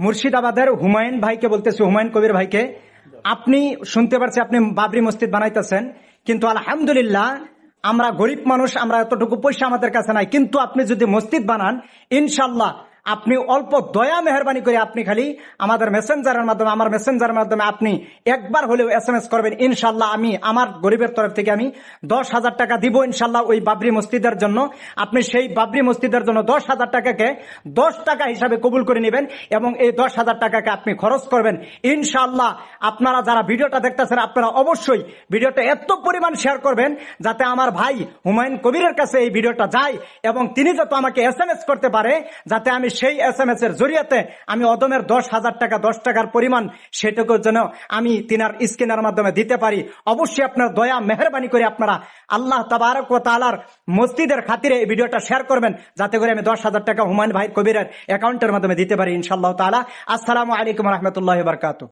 মুর্শিদাবাদের হুমায়ুন ভাইকে বলতেছি, হুমায়ুন কবির ভাইকে। আপনি শুনতে পারছি আপনি বাবরি মসজিদ বানাইতেছেন, কিন্তু আলহামদুলিল্লাহ আমরা গরিব মানুষ, আমরা এতটুকু পয়সা আমাদের কাছে নাই, কিন্তু আপনি যদি মসজিদ বানান ইনশাল্লাহ আপনি অল্প দয়া মেহরবানি করে আপনি খালি আমাদের মেসেঞ্জারের মাধ্যমে, আমার মেসেঞ্জারের মাধ্যমে আপনি একবার হলেও SMS করবেন, ইনশাল্লাহ আমি আমার গরিবের তরফ থেকে আমি 10,000 টাকা দিব ইনশাল্লাহ ওই বাবরি মসজিদের জন্য। আপনি সেই বাবরি মসজিদের জন্য 10,000 টাকাকে 10 টাকা হিসাবে কবুল করে নেবেন এবং এই 10,000 টাকাকে আপনি খরচ করবেন ইনশাল্লাহ। আপনারা যারা ভিডিওটা দেখতেছেন আপনারা অবশ্যই ভিডিওটা এত পরিমাণ শেয়ার করবেন যাতে আমার ভাই হুমায়ুন কবিরের কাছে এই ভিডিওটা যায় এবং তিনি যত আমাকে SMS করতে পারে, যাতে আমি সেই SMS এর জরিয়াতে আমি অদমের 10,000 টাকা, 10 টাকার পরিমাণ সেটুকুর জন্য আমি তিনার স্ক্রিনের মাধ্যমে দিতে পারি। অবশ্যই আপনার দয়া মেহরবানি করে আপনারা আল্লাহ তাবারক ওয়া তাআলার মসজিদের খাতিরে এই ভিডিওটা শেয়ার করবেন, যাতে করে আমি 10,000 টাকা হুমায়ুন ভাই কবিরের অ্যাকাউন্টের মাধ্যমে দিতে পারি ইনশাআল্লাহ তাআলা। আসসালামু আলাইকুম ওয়া রাহমাতুল্লাহি ওয়া বারাকাতুহু।